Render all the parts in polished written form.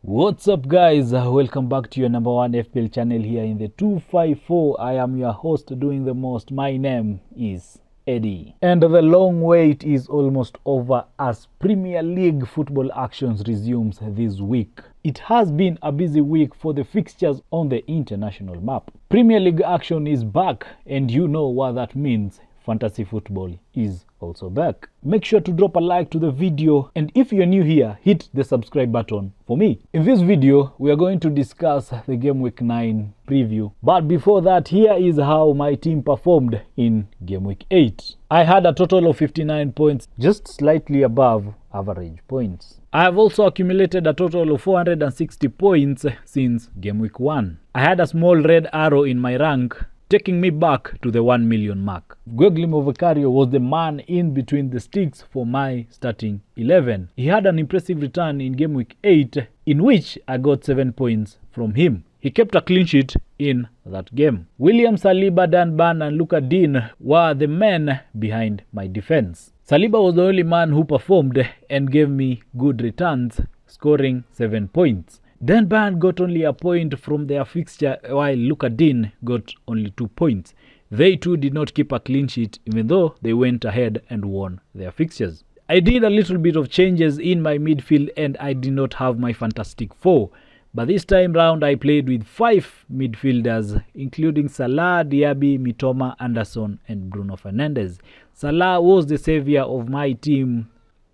What's up guys, welcome back to your number one FPL channel here in the 254. I am your host doing the most. My name is Eddie. And the long wait is almost over as Premier League football actions resumes this week. It has been a busy week for the fixtures on the international map. Premier League action is back and you know what that means. Fantasy football is also back. Make sure to drop a like to the video, and if you're new here, hit the subscribe button for me. In this video, we are going to discuss the Game Week 9 preview. But before that, here is how my team performed in Game Week 8. I had a total of 59 points, just slightly above average points. I have also accumulated a total of 460 points since Game Week 1. I had a small red arrow in my rank, taking me back to the 1 million mark. Gameweek was the man in between the sticks for my starting 11. He had an impressive return in Game Week 8, in which I got 7 points from him. He kept a clean sheet in that game. William Saliba, Dan Burn and Luka Dean were the men behind my defense. Saliba was the only man who performed and gave me good returns, scoring 7 points. Dan Burn got only a point from their fixture, while Luka Dean got only 2 points. They too did not keep a clean sheet, even though they went ahead and won their fixtures. I did a little bit of changes in my midfield and I did not have my fantastic 4. But this time round I played with 5 midfielders, including Salah, Diaby, Mitoma, Anderson and Bruno Fernandes. Salah was the savior of my team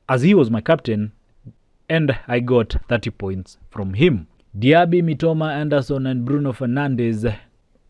as he was my captain, and I got 30 points from him. Diaby, Mitoma, Anderson and Bruno Fernandes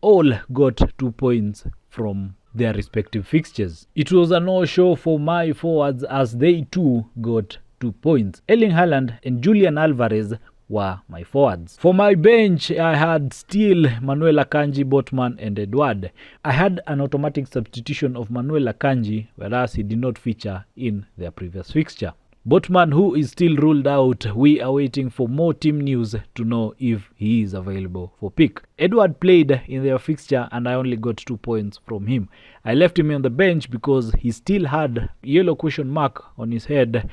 all got 2 points from their respective fixtures. It was a no-show for my forwards as they too got 2 points. Erling Haaland and Julian Alvarez were my forwards. For my bench, I had still Manuel Akanji, Botman and Edward. I had an automatic substitution of Manuel Akanji, whereas he did not feature in their previous fixture. Botman, who is still ruled out, we are waiting for more team news to know if he is available for pick. Edward played in their fixture and I only got 2 points from him. I left him on the bench because he still had yellow question mark on his head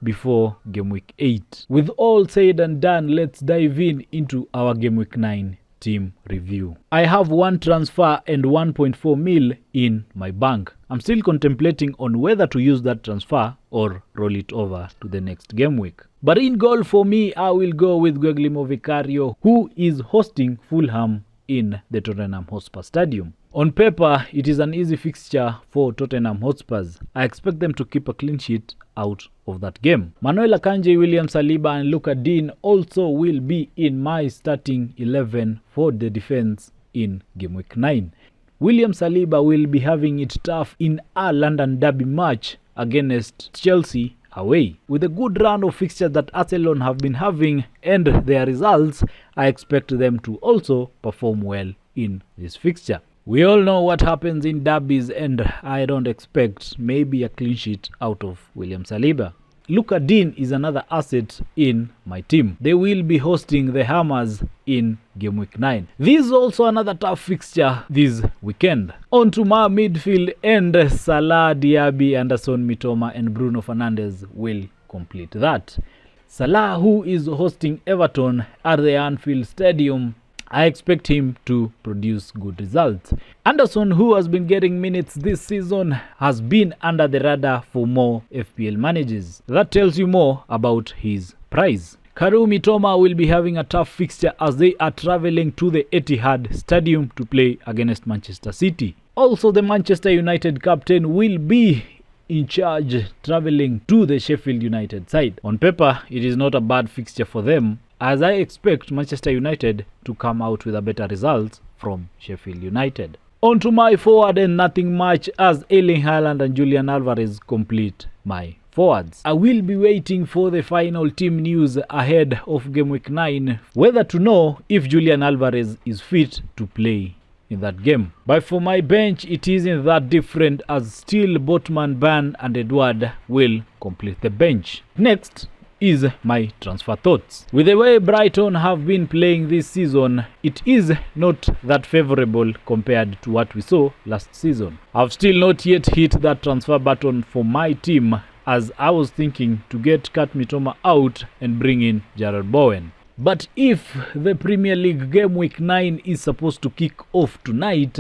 before Game Week 8. With all said and done, let's dive into our Game Week 9 team review. I have 1 transfer and 1.4 mil in my bank. I'm still contemplating on whether to use that transfer or roll it over to the next game week. But in goal for me, I will go with Gameweek, who is hosting Fulham in the Tottenham Hotspur Stadium. On paper, it is an easy fixture for Tottenham Hotspurs. I expect them to keep a clean sheet out of that game. Manuel Akanji, William Saliba and Luka Dean also will be in my starting 11 for the defense in Game Week 9. William Saliba will be having it tough in a London derby match against Chelsea away. With a good run of fixtures that Arsenal have been having and their results, I expect them to also perform well in this fixture. We all know what happens in derbies and I don't expect maybe a clean sheet out of William Saliba. Luka Dean is another asset in my team. They will be hosting the Hammers in Game Week 9. This is also another tough fixture this weekend. On to my midfield, and Salah, Diaby, Anderson, Mitoma and Bruno Fernandes will complete that. Salah, who is hosting Everton at the Anfield Stadium, I expect him to produce good results. Anderson, who has been getting minutes this season, has been under the radar for more FPL managers. That tells you more about his price. Karu Mitoma will be having a tough fixture as they are traveling to the Etihad Stadium to play against Manchester City. Also, the Manchester United captain will be in charge traveling to the Sheffield United side. On paper, it is not a bad fixture for them, as I expect Manchester United to come out with a better result from Sheffield United. On to my forward and nothing much as Erling Haaland and Julian Alvarez complete my forwards. I will be waiting for the final team news ahead of Game Week 9, whether to know if Julian Alvarez is fit to play in that game. But for my bench, it isn't that different as still Botman, Burn and Edward will complete the bench. Next is my transfer thoughts. With the way Brighton have been playing this season, it is not that favorable compared to what we saw last season. I've still not yet hit that transfer button for my team, as I was thinking to get Kat Mitoma out and bring in Jarrell Bowen. But if the Premier League game week 9 is supposed to kick off tonight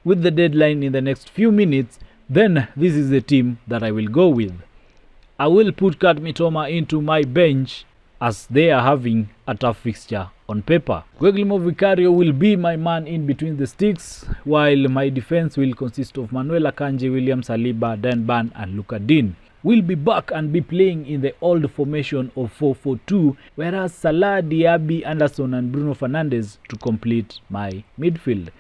with the deadline in the next few minutes, then this is the team that I will go with. I will put Kat Mitoma into my bench as they are having a tough fixture on paper. Guillermo Vicario will be my man in between the sticks, while my defense will consist of Manuel Akanji, William Saliba, Dan Ban and Luka Dean. Will be back and be playing in the old formation of 4-4-2, whereas Salah, Diaby, Anderson and Bruno Fernandes to complete my midfield.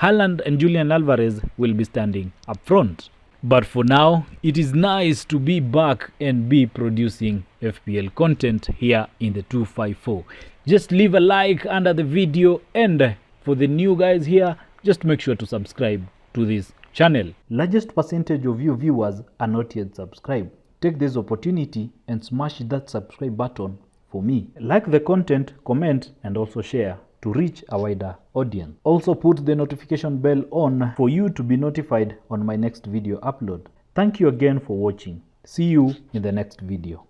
Haaland and Julian Alvarez will be standing up front. But for now, it is nice to be back and be producing FPL content here in the 254. Just leave a like under the video, and for the new guys here, just make sure to subscribe to this channel. Largest percentage of you viewers are not yet subscribed. Take this opportunity and smash that subscribe button for me. Like the content, comment and also share to reach a wider audience. Also put the notification bell on for you to be notified on my next video upload. Thank you again for watching. See you in the next video.